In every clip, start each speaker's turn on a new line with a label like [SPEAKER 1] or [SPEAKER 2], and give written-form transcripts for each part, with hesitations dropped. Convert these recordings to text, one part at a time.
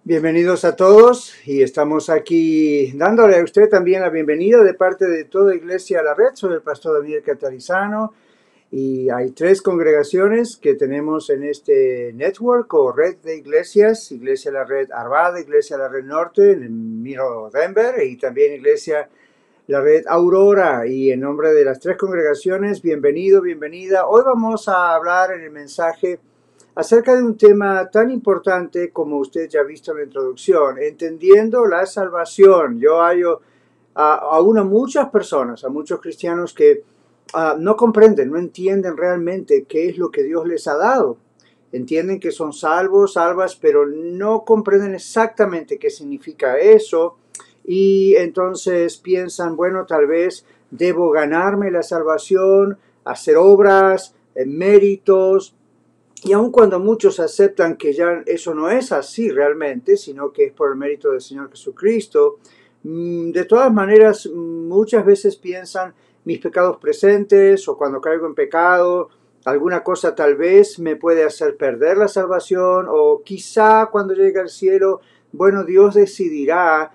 [SPEAKER 1] Bienvenidos a todos y estamos aquí dándole a usted también la bienvenida de parte de toda Iglesia a la Red. Soy el pastor Daniel Catarizano y hay tres congregaciones que tenemos en este network o red de iglesias: Iglesia a la Red Arvada, Iglesia a la Red Norte en el Miro Denver y también Iglesia la Red Aurora. Y en nombre de las tres congregaciones, bienvenido, bienvenida. Hoy vamos a hablar en el mensaje acerca de un tema tan importante como usted ya ha visto en la introducción, entendiendo la salvación. Yo hallo aún a muchas personas, a muchos cristianos que no comprenden, no entienden realmente qué es lo que Dios les ha dado. Entienden que son salvos, salvas, pero no comprenden exactamente qué significa eso. Y entonces piensan, bueno, tal vez debo ganarme la salvación, hacer obras, méritos. Y aun cuando muchos aceptan que ya eso no es así realmente, sino que es por el mérito del Señor Jesucristo, de todas maneras muchas veces piensan mis pecados presentes o cuando caigo en pecado, alguna cosa tal vez me puede hacer perder la salvación, o quizá cuando llegue al cielo, bueno, Dios decidirá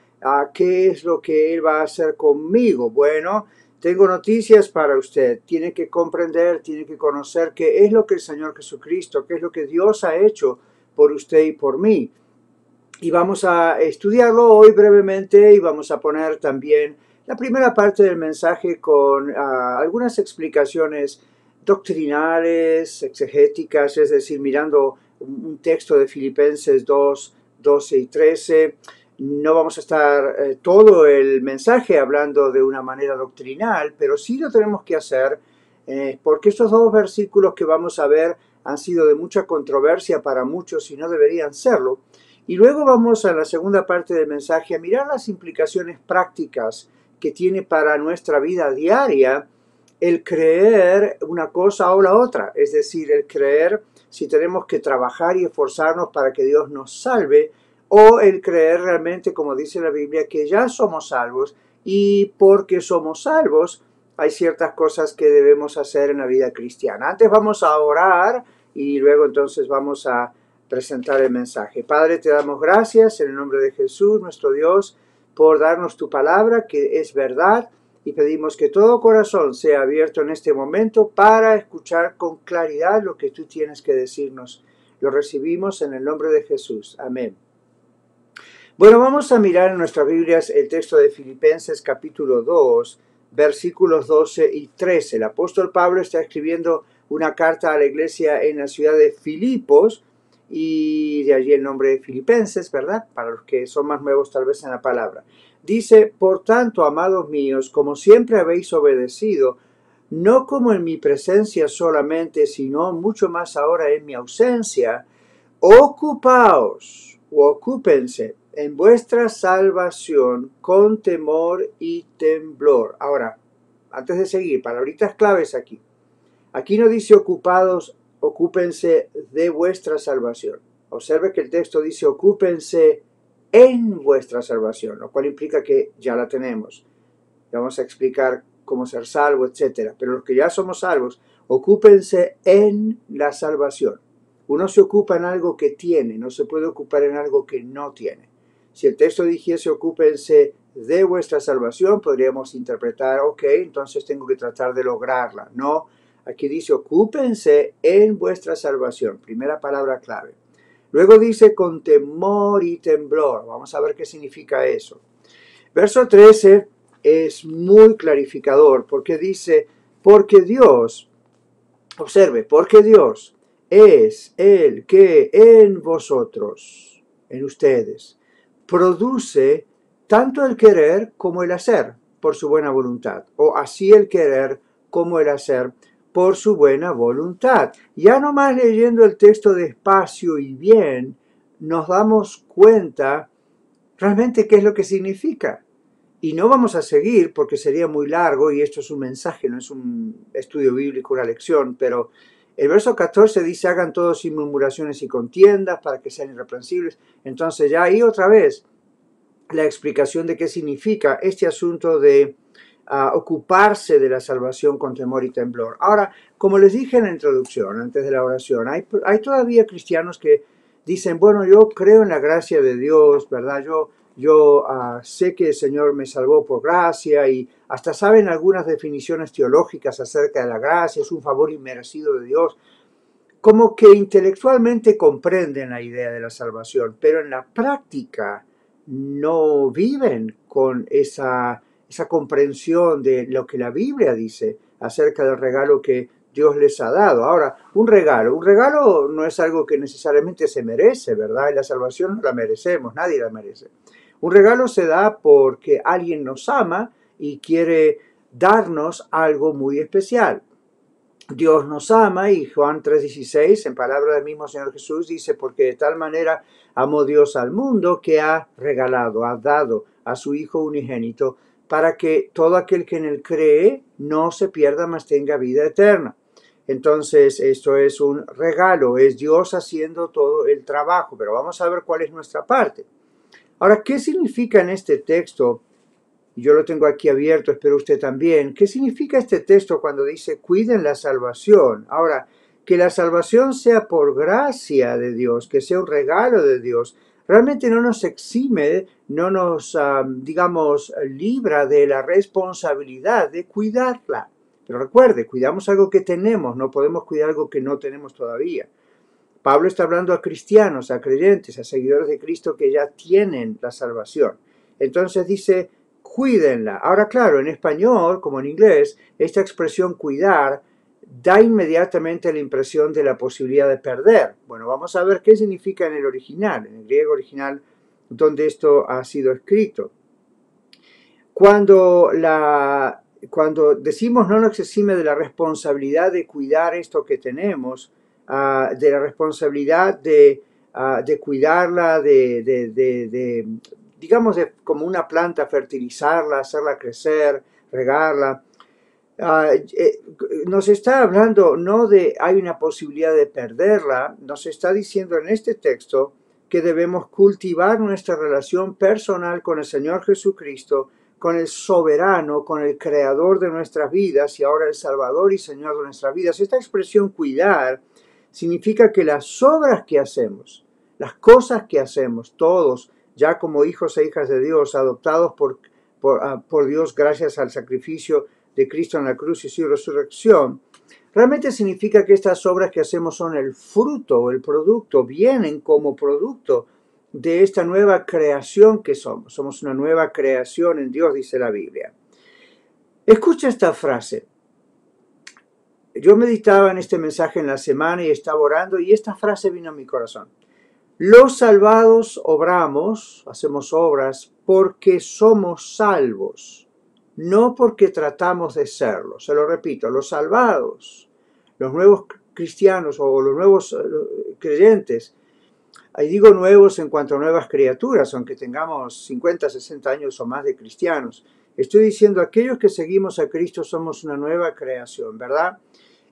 [SPEAKER 1] qué es lo que Él va a hacer conmigo. Bueno, tengo noticias para usted. Tiene que comprender, tiene que conocer qué es lo que el Señor Jesucristo, qué es lo que Dios ha hecho por usted y por mí. Y vamos a estudiarlo hoy brevemente y vamos a poner también la primera parte del mensaje con algunas explicaciones doctrinales, exegéticas, es decir, mirando un texto de Filipenses 2, 12 y 13. No vamos a estar todo el mensaje hablando de una manera doctrinal, pero sí lo tenemos que hacer porque estos dos versículos que vamos a ver han sido de mucha controversia para muchos y no deberían serlo. Y luego vamos a la segunda parte del mensaje a mirar las implicaciones prácticas que tiene para nuestra vida diaria el creer una cosa o la otra, es decir, el creer si tenemos que trabajar y esforzarnos para que Dios nos salve, o el creer realmente, como dice la Biblia, que ya somos salvos y porque somos salvos hay ciertas cosas que debemos hacer en la vida cristiana. Antes vamos a orar y luego entonces vamos a presentar el mensaje. Padre, te damos gracias en el nombre de Jesús, nuestro Dios, por darnos tu palabra que es verdad, y pedimos que todo corazón sea abierto en este momento para escuchar con claridad lo que tú tienes que decirnos. Lo recibimos en el nombre de Jesús. Amén. Bueno, vamos a mirar en nuestras Biblias el texto de Filipenses capítulo 2, versículos 12 y 13. El apóstol Pablo está escribiendo una carta a la iglesia en la ciudad de Filipos, y de allí el nombre de Filipenses, ¿verdad? Para los que son más nuevos tal vez en la palabra. Dice: por tanto, amados míos, como siempre habéis obedecido, no como en mi presencia solamente, sino mucho más ahora en mi ausencia, ocupaos o ocúpense en vuestra salvación con temor y temblor. Ahora, antes de seguir, palabritas claves aquí. Aquí no dice ocupados, ocúpense de vuestra salvación. Observe que el texto dice ocúpense en vuestra salvación, lo cual implica que ya la tenemos. Vamos a explicar cómo ser salvo, etc. Pero los que ya somos salvos, ocúpense en la salvación. Uno se ocupa en algo que tiene, no se puede ocupar en algo que no tiene. Si el texto dijese ocúpense de vuestra salvación, podríamos interpretar, ok, entonces tengo que tratar de lograrla. No, aquí dice ocúpense en vuestra salvación, primera palabra clave. Luego dice con temor y temblor. Vamos a ver qué significa eso. Verso 13 es muy clarificador porque dice, porque Dios, observe, porque Dios es el que en vosotros, en ustedes, produce tanto el querer como el hacer por su buena voluntad, o así el querer como el hacer por su buena voluntad. Ya nomás leyendo el texto despacio y bien, nos damos cuenta realmente qué es lo que significa. Y no vamos a seguir porque sería muy largo y esto es un mensaje, no es un estudio bíblico, una lección, pero el verso 14 dice hagan todos sin murmuraciones y contiendas para que sean irreprensibles. Entonces ya ahí otra vez la explicación de qué significa este asunto de ocuparse de la salvación con temor y temblor. Ahora, como les dije en la introducción, antes de la oración, hay todavía cristianos que dicen, bueno, yo creo en la gracia de Dios, ¿verdad? Yo sé que el Señor me salvó por gracia y hasta saben algunas definiciones teológicas acerca de la gracia, es un favor inmerecido de Dios, como que intelectualmente comprenden la idea de la salvación, pero en la práctica no viven con esa comprensión de lo que la Biblia dice acerca del regalo que Dios les ha dado. Ahora, un regalo no es algo que necesariamente se merece, ¿verdad? Y la salvación no la merecemos, nadie la merece. Un regalo se da porque alguien nos ama y quiere darnos algo muy especial. Dios nos ama y Juan 3:16, en palabra del mismo Señor Jesús, dice, porque de tal manera amó Dios al mundo que ha regalado, ha dado a su Hijo unigénito para que todo aquel que en él cree no se pierda, mas tenga vida eterna. Entonces, esto es un regalo, es Dios haciendo todo el trabajo, pero vamos a ver cuál es nuestra parte. Ahora, ¿qué significa en este texto? Yo lo tengo aquí abierto, espero usted también. ¿Qué significa este texto cuando dice cuiden la salvación? Ahora, que la salvación sea por gracia de Dios, que sea un regalo de Dios, realmente no nos exime, no nos, digamos, libra de la responsabilidad de cuidarla. Pero recuerde, cuidamos algo que tenemos, no podemos cuidar algo que no tenemos todavía. Pablo está hablando a cristianos, a creyentes, a seguidores de Cristo que ya tienen la salvación. Entonces dice, cuídenla. Ahora, claro, en español, como en inglés, esta expresión cuidar da inmediatamente la impresión de la posibilidad de perder. Bueno, vamos a ver qué significa en el original, en el griego original, donde esto ha sido escrito. Cuando decimos no nos exime de la responsabilidad de cuidar esto que tenemos, de la responsabilidad de cuidarla, digamos, como una planta, fertilizarla, hacerla crecer, regarla. Nos está hablando no de hay una posibilidad de perderla, nos está diciendo en este texto que debemos cultivar nuestra relación personal con el Señor Jesucristo, con el soberano, con el creador de nuestras vidas y ahora el Salvador y Señor de nuestras vidas. Esta expresión cuidar significa que las obras que hacemos, las cosas que hacemos, todos, ya como hijos e hijas de Dios, adoptados por Dios gracias al sacrificio de Cristo en la cruz y su resurrección, realmente significa que estas obras que hacemos son el fruto, el producto, vienen como producto de esta nueva creación que somos. Somos una nueva creación en Dios, dice la Biblia. Escucha esta frase. Yo meditaba en este mensaje en la semana y estaba orando y esta frase vino a mi corazón. Los salvados obramos, hacemos obras porque somos salvos, no porque tratamos de serlo. Se lo repito, los salvados, los nuevos cristianos o los nuevos creyentes, ahí digo nuevos en cuanto a nuevas criaturas, aunque tengamos 50, 60 años o más de cristianos. Estoy diciendo, aquellos que seguimos a Cristo somos una nueva creación, ¿verdad?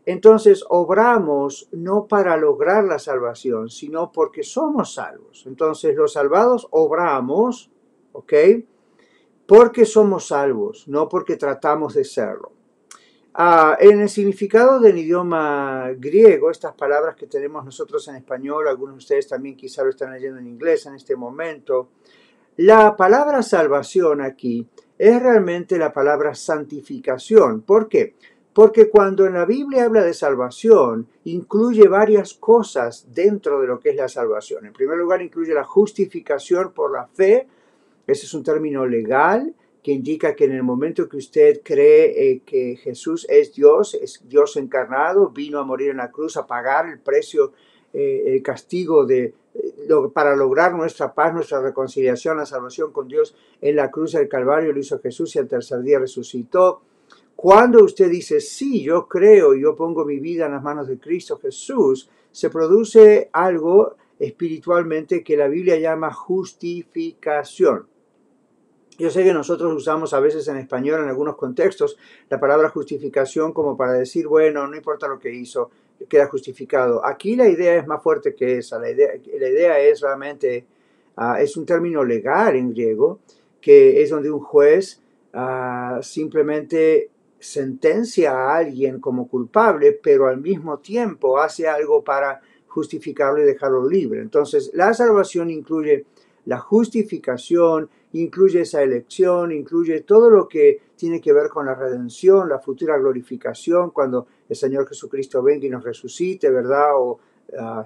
[SPEAKER 1] Entonces, obramos no para lograr la salvación, sino porque somos salvos. Entonces, los salvados obramos, ¿ok? Porque somos salvos, no porque tratamos de serlo. En el significado del idioma griego, estas palabras que tenemos nosotros en español, algunos de ustedes también quizá lo están leyendo en inglés en este momento, la palabra salvación aquí es realmente la palabra santificación. ¿Por qué? Porque cuando en la Biblia habla de salvación, incluye varias cosas dentro de lo que es la salvación. En primer lugar, incluye la justificación por la fe. Ese es un término legal que indica que en el momento que usted cree que Jesús es Dios encarnado, vino a morir en la cruz a pagar el precio, el castigo para lograr nuestra paz, nuestra reconciliación, la salvación con Dios en la cruz del Calvario, lo hizo Jesús y al tercer día resucitó. Cuando usted dice, sí, yo creo, yo pongo mi vida en las manos de Cristo Jesús, se produce algo espiritualmente que la Biblia llama justificación. Yo sé que nosotros usamos a veces en español, en algunos contextos, la palabra justificación como para decir, bueno, no importa lo que hizo, queda justificado. Aquí la idea es más fuerte que esa. La idea es realmente, es un término legal en griego, que es donde un juez simplemente sentencia a alguien como culpable, pero al mismo tiempo hace algo para justificarlo y dejarlo libre. Entonces, la salvación incluye la justificación, incluye esa elección, incluye todo lo que tiene que ver con la redención, la futura glorificación, cuando el Señor Jesucristo venga y nos resucite, ¿verdad? O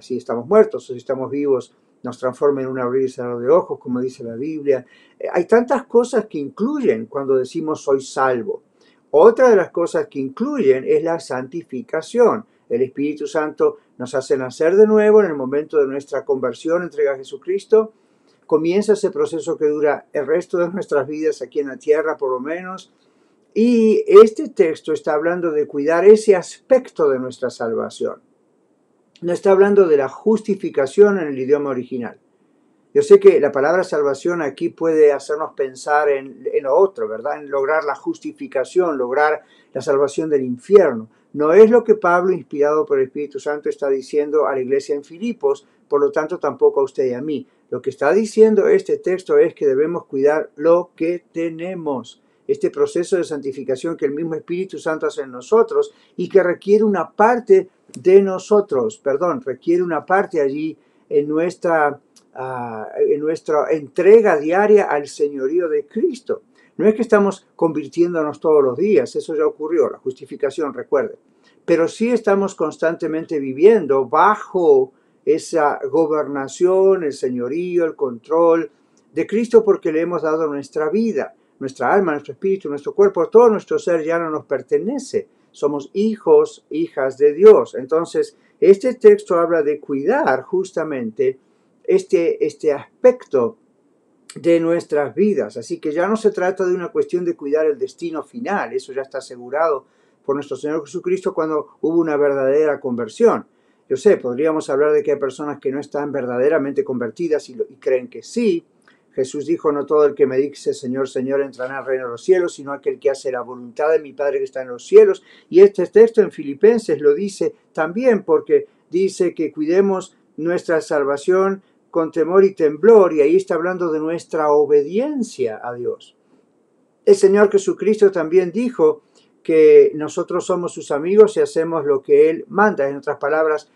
[SPEAKER 1] si estamos muertos o si estamos vivos, nos transforma en un abrir y cerrar de ojos, como dice la Biblia. Hay tantas cosas que incluyen cuando decimos soy salvo. Otra de las cosas que incluyen es la santificación. El Espíritu Santo nos hace nacer de nuevo en el momento de nuestra conversión, entrega a Jesucristo. Comienza ese proceso que dura el resto de nuestras vidas aquí en la tierra, por lo menos. Y este texto está hablando de cuidar ese aspecto de nuestra salvación. No está hablando de la justificación en el idioma original. Yo sé que la palabra salvación aquí puede hacernos pensar en lo otro, ¿verdad? En lograr la justificación, lograr la salvación del infierno. No es lo que Pablo, inspirado por el Espíritu Santo, está diciendo a la iglesia en Filipos, por lo tanto tampoco a usted y a mí. Lo que está diciendo este texto es que debemos cuidar lo que tenemos. Este proceso de santificación que el mismo Espíritu Santo hace en nosotros y que requiere una parte de nosotros, requiere una parte allí en nuestra entrega diaria al señorío de Cristo. No es que estamos convirtiéndonos todos los días, eso ya ocurrió, la justificación, recuerde. Pero sí estamos constantemente viviendo bajo esa gobernación, el señorío, el control de Cristo, porque le hemos dado nuestra vida, nuestra alma, nuestro espíritu, nuestro cuerpo, todo nuestro ser ya no nos pertenece. Somos hijos, hijas de Dios. Entonces, este texto habla de cuidar justamente este aspecto de nuestras vidas. Así que ya no se trata de una cuestión de cuidar el destino final, eso ya está asegurado por nuestro Señor Jesucristo cuando hubo una verdadera conversión. Yo sé, podríamos hablar de que hay personas que no están verdaderamente convertidas y creen que sí. Jesús dijo, no todo el que me dice Señor, Señor entrará al reino de los cielos, sino aquel que hace la voluntad de mi Padre que está en los cielos. Y este texto en Filipenses lo dice también porque dice que cuidemos nuestra salvación con temor y temblor, y ahí está hablando de nuestra obediencia a Dios. El Señor Jesucristo también dijo que nosotros somos sus amigos y hacemos lo que Él manda. En otras palabras,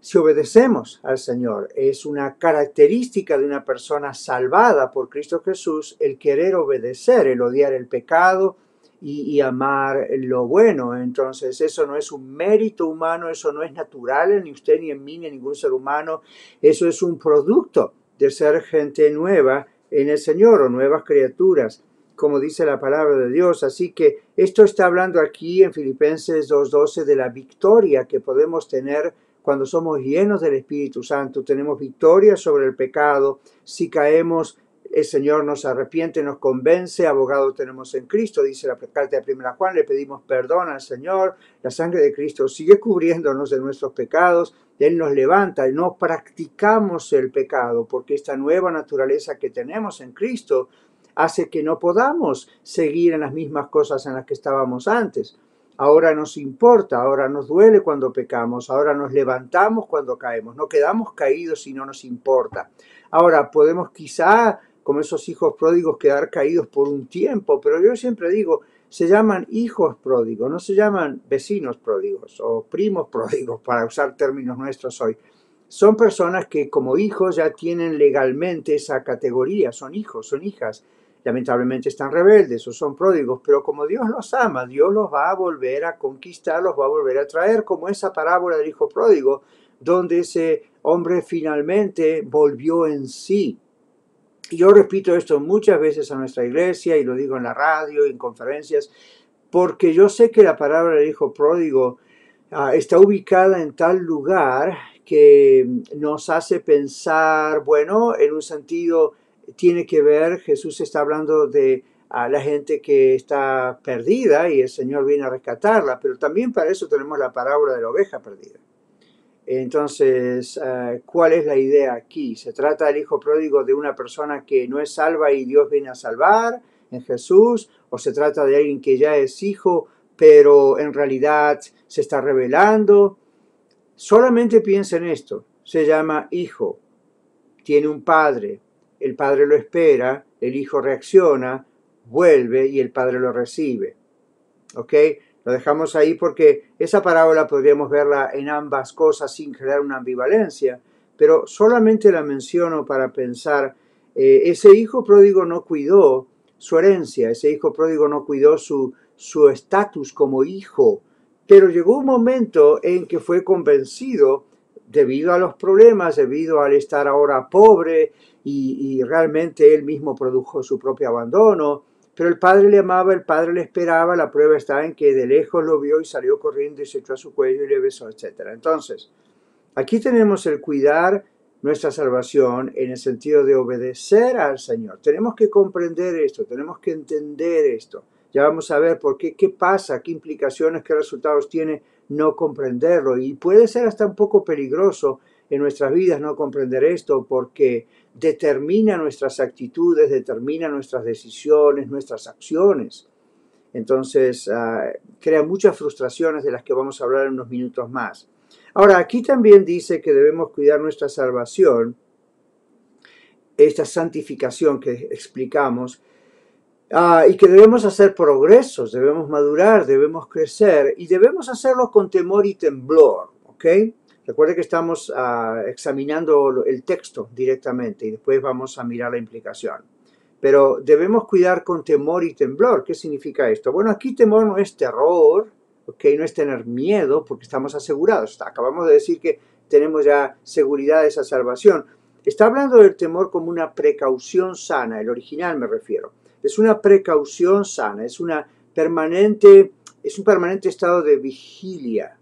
[SPEAKER 1] si obedecemos al Señor, es una característica de una persona salvada por Cristo Jesús el querer obedecer, el odiar el pecado y amar lo bueno. Entonces eso no es un mérito humano, eso no es natural ni usted, ni en mí, ni en ningún ser humano. Eso es un producto de ser gente nueva en el Señor o nuevas criaturas, como dice la palabra de Dios. Así que esto está hablando aquí en Filipenses 2:12 de la victoria que podemos tener cuando somos llenos del Espíritu Santo. Tenemos victoria sobre el pecado. Si caemos, el Señor nos arrepiente, nos convence. Abogado tenemos en Cristo, dice la carta de 1 Juan. Le pedimos perdón al Señor. La sangre de Cristo sigue cubriéndonos de nuestros pecados. Él nos levanta y no practicamos el pecado, porque esta nueva naturaleza que tenemos en Cristo hace que no podamos seguir en las mismas cosas en las que estábamos antes. Ahora nos importa, ahora nos duele cuando pecamos, ahora nos levantamos cuando caemos, no quedamos caídos y no nos importa. Ahora podemos quizá, como esos hijos pródigos, quedar caídos por un tiempo, pero yo siempre digo, se llaman hijos pródigos, no se llaman vecinos pródigos o primos pródigos, para usar términos nuestros hoy. Son personas que como hijos ya tienen legalmente esa categoría, son hijos, son hijas. Lamentablemente están rebeldes o son pródigos, pero como Dios los ama, Dios los va a volver a conquistar, los va a volver a traer, como esa parábola del hijo pródigo, donde ese hombre finalmente volvió en sí. Y yo repito esto muchas veces a nuestra iglesia y lo digo en la radio y en conferencias, porque yo sé que la palabra del hijo pródigo está ubicada en tal lugar que nos hace pensar, bueno, en un sentido tiene que ver, Jesús está hablando de la gente que está perdida y el Señor viene a rescatarla, pero también para eso tenemos la parábola de la oveja perdida. Entonces, ¿cuál es la idea aquí? ¿Se trata del hijo pródigo de una persona que no es salva y Dios viene a salvar en Jesús? ¿O se trata de alguien que ya es hijo, pero en realidad se está rebelando? Solamente piensa en esto. Se llama hijo. Tiene un padre. El padre lo espera, el hijo reacciona, vuelve y el padre lo recibe. ¿Ok? Lo dejamos ahí porque esa parábola podríamos verla en ambas cosas sin crear una ambivalencia, pero solamente la menciono para pensar, ese hijo pródigo no cuidó su herencia, ese hijo pródigo no cuidó su estatus como hijo, pero llegó un momento en que fue convencido debido a los problemas, debido al estar ahora pobre y realmente él mismo produjo su propio abandono. Pero el padre le amaba, el padre le esperaba, la prueba está en que de lejos lo vio y salió corriendo y se echó a su cuello y le besó, etc. Entonces, aquí tenemos el cuidar nuestra salvación en el sentido de obedecer al Señor. Tenemos que comprender esto, tenemos que entender esto. Ya vamos a ver por qué pasa, qué implicaciones, qué resultados tiene no comprenderlo. Y puede ser hasta un poco peligroso en nuestras vidas no comprender esto porque determina nuestras actitudes, determina nuestras decisiones, nuestras acciones. Entonces, crea muchas frustraciones de las que vamos a hablar en unos minutos más. Ahora, aquí también dice que debemos cuidar nuestra salvación, esta santificación que explicamos, y que debemos hacer progresos, debemos madurar, debemos crecer y debemos hacerlo con temor y temblor, ¿ok? Recuerde que estamos examinando el texto directamente y después vamos a mirar la implicación. Pero debemos cuidar con temor y temblor. ¿Qué significa esto? Bueno, aquí temor no es terror, ¿ok? No es tener miedo porque estamos asegurados. Acabamos de decir que tenemos ya seguridad de esa salvación. Está hablando del temor como una precaución sana, el original me refiero. Es una precaución sana, es un permanente estado de vigilia,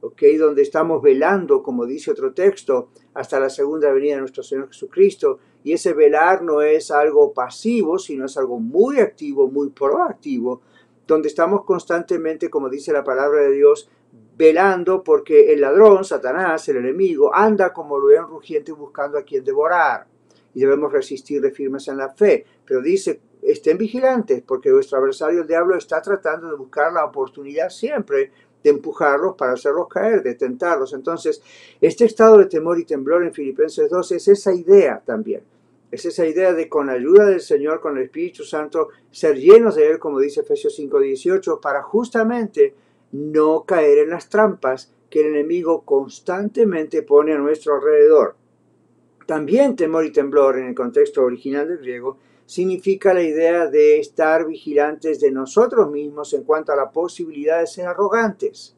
[SPEAKER 1] ¿ok? Donde estamos velando, como dice otro texto, hasta la segunda venida de nuestro Señor Jesucristo. Y ese velar no es algo pasivo, sino es algo muy activo, muy proactivo, donde estamos constantemente, como dice la palabra de Dios, velando porque el ladrón, Satanás, el enemigo, anda como león rugiente buscando a quien devorar. Y debemos resistirle firmes en la fe. Pero dice, estén vigilantes porque vuestro adversario el diablo está tratando de buscar la oportunidad siempre de empujarlos para hacerlos caer, de tentarlos. Entonces, este estado de temor y temblor en Filipenses 2 es esa idea también. Es esa idea de con la ayuda del Señor, con el Espíritu Santo, ser llenos de Él, como dice Efesios 5:18, para justamente no caer en las trampas que el enemigo constantemente pone a nuestro alrededor. También temor y temblor en el contexto original del griego significa la idea de estar vigilantes de nosotros mismos en cuanto a la posibilidad de ser arrogantes,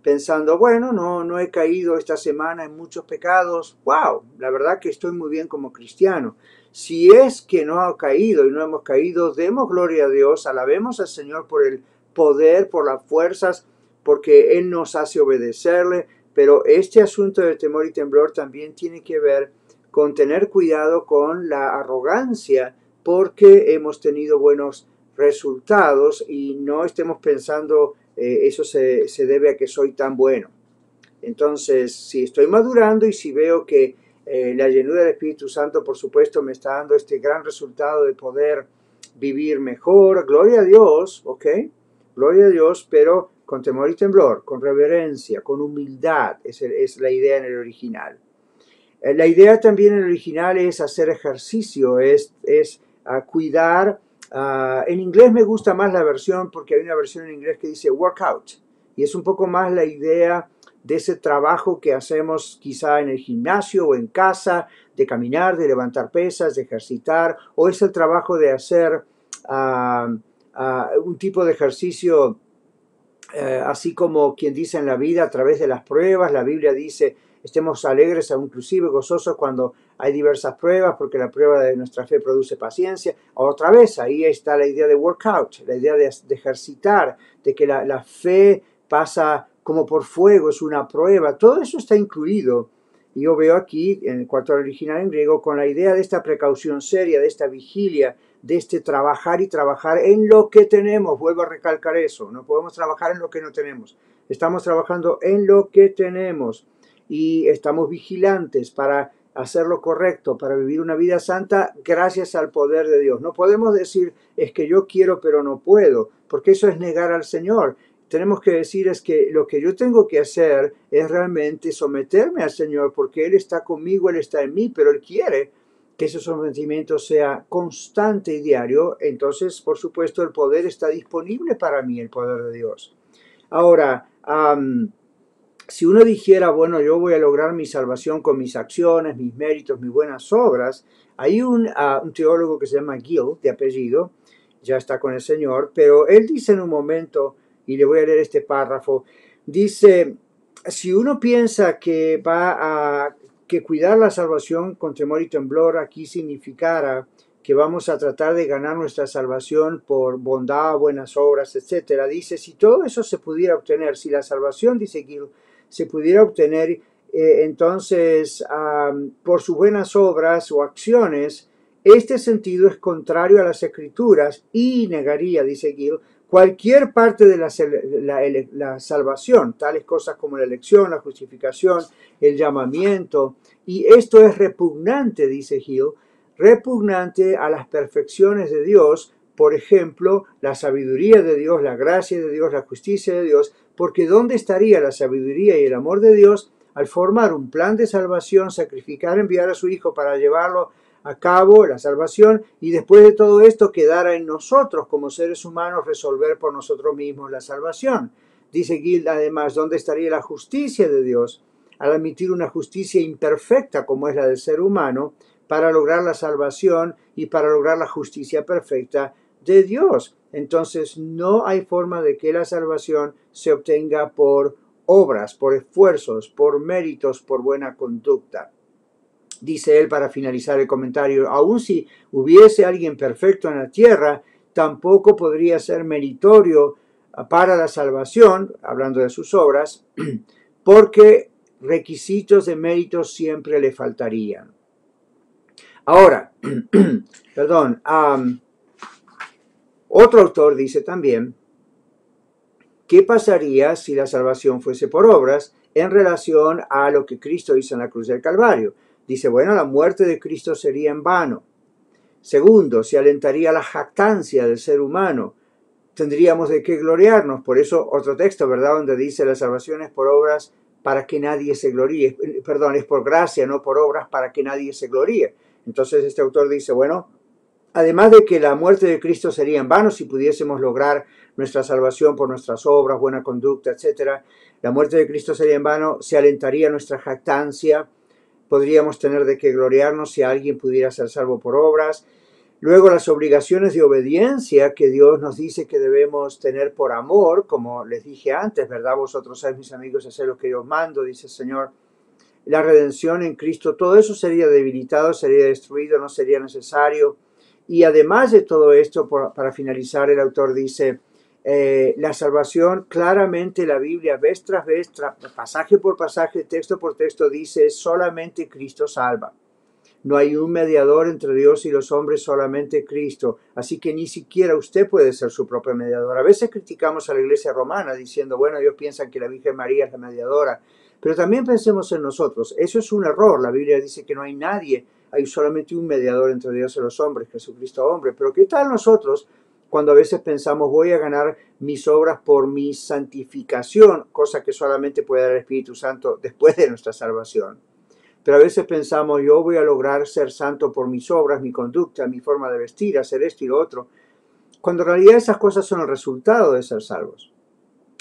[SPEAKER 1] pensando, bueno, no he caído esta semana en muchos pecados, wow, la verdad que estoy muy bien como cristiano. Si es que no ha caído y no hemos caído, demos gloria a Dios, alabemos al Señor por el poder, por las fuerzas, porque Él nos hace obedecerle, pero este asunto de temor y temblor también tiene que ver con tener cuidado con la arrogancia, porque hemos tenido buenos resultados y no estemos pensando eso se debe a que soy tan bueno. Entonces, si estoy madurando y si veo que la llenura del Espíritu Santo, por supuesto, me está dando este gran resultado de poder vivir mejor, gloria a Dios, ¿ok? Gloria a Dios, pero con temor y temblor, con reverencia, con humildad, es la idea en el original. La idea también en el original es hacer ejercicio, es cuidar. En inglés me gusta más la versión porque hay una versión en inglés que dice workout y es un poco más la idea de ese trabajo que hacemos quizá en el gimnasio o en casa, de caminar, de levantar pesas, de ejercitar, o es el trabajo de hacer un tipo de ejercicio así como quien dice en la vida a través de las pruebas. La Biblia dice estemos alegres e inclusive gozosos cuando hay diversas pruebas, porque la prueba de nuestra fe produce paciencia. Otra vez, ahí está la idea de workout, la idea de ejercitar, de que la fe pasa como por fuego, es una prueba. Todo eso está incluido. Y yo veo aquí, en cuanto al original en griego, con la idea de esta precaución seria, de esta vigilia, de este trabajar y trabajar en lo que tenemos. Vuelvo a recalcar eso, no podemos trabajar en lo que no tenemos. Estamos trabajando en lo que tenemos y estamos vigilantes para hacer lo correcto, para vivir una vida santa gracias al poder de Dios. No podemos decir, es que yo quiero pero no puedo, porque eso es negar al Señor. Tenemos que decir es que lo que yo tengo que hacer es realmente someterme al Señor, porque Él está conmigo, Él está en mí, pero Él quiere que ese sometimiento sea constante y diario. Entonces, por supuesto, el poder está disponible para mí, el poder de Dios. Ahora, si uno dijera, bueno, yo voy a lograr mi salvación con mis acciones, mis méritos, mis buenas obras, hay un teólogo que se llama Gill, de apellido, ya está con el Señor, pero él dice en un momento, y le voy a leer este párrafo, dice, si uno piensa que que cuidar la salvación con temor y temblor aquí significara que vamos a tratar de ganar nuestra salvación por bondad, buenas obras, etcétera, dice, si todo eso se pudiera obtener, si la salvación, dice Gill, se pudiera obtener entonces por sus buenas obras o acciones, este sentido es contrario a las escrituras y negaría, dice Gill, cualquier parte de la salvación, tales cosas como la elección, la justificación, el llamamiento, y esto es repugnante, dice Gill, repugnante a las perfecciones de Dios, por ejemplo, la sabiduría de Dios, la gracia de Dios, la justicia de Dios, porque ¿dónde estaría la sabiduría y el amor de Dios al formar un plan de salvación, sacrificar, enviar a su Hijo para llevarlo a cabo, la salvación, y después de todo esto quedara en nosotros como seres humanos resolver por nosotros mismos la salvación? Dice Gill además, ¿dónde estaría la justicia de Dios al admitir una justicia imperfecta como es la del ser humano para lograr la salvación y para lograr la justicia perfecta de Dios? Entonces no hay forma de que la salvación se obtenga por obras, por esfuerzos, por méritos, por buena conducta. Dice él para finalizar el comentario, aun si hubiese alguien perfecto en la tierra, tampoco podría ser meritorio para la salvación, hablando de sus obras, porque requisitos de méritos siempre le faltarían. Ahora, perdón, otro autor dice también, ¿qué pasaría si la salvación fuese por obras en relación a lo que Cristo hizo en la cruz del Calvario? Dice, bueno, la muerte de Cristo sería en vano. Segundo, se alentaría la jactancia del ser humano. Tendríamos de qué gloriarnos. Por eso otro texto, ¿verdad?, donde dice la salvación es por obras para que nadie se gloríe. Perdón, es por gracia, no por obras para que nadie se gloríe. Entonces este autor dice, bueno, además de que la muerte de Cristo sería en vano si pudiésemos lograr nuestra salvación por nuestras obras, buena conducta, etc., la muerte de Cristo sería en vano, se alentaría nuestra jactancia, podríamos tener de qué gloriarnos si alguien pudiera ser salvo por obras. Luego las obligaciones de obediencia que Dios nos dice que debemos tener por amor, como les dije antes, ¿verdad? Vosotros sois mis amigos, haced lo que yo os mando, dice el Señor. La redención en Cristo, todo eso sería debilitado, sería destruido, no sería necesario. Y además de todo esto, para finalizar, el autor dice, la salvación, claramente la Biblia, vez tras vez, pasaje por pasaje, texto por texto, dice, solamente Cristo salva. No hay un mediador entre Dios y los hombres, solamente Cristo. Así que ni siquiera usted puede ser su propio mediador. A veces criticamos a la iglesia romana diciendo, bueno, ellos piensan que la Virgen María es la mediadora. Pero también pensemos en nosotros. Eso es un error. La Biblia dice que no hay nadie, hay solamente un mediador entre Dios y los hombres, Jesucristo hombre. Pero ¿qué tal nosotros cuando a veces pensamos voy a ganar mis obras por mi santificación, cosa que solamente puede dar el Espíritu Santo después de nuestra salvación? Pero a veces pensamos, yo voy a lograr ser santo por mis obras, mi conducta, mi forma de vestir, hacer esto y lo otro, cuando en realidad esas cosas son el resultado de ser salvos,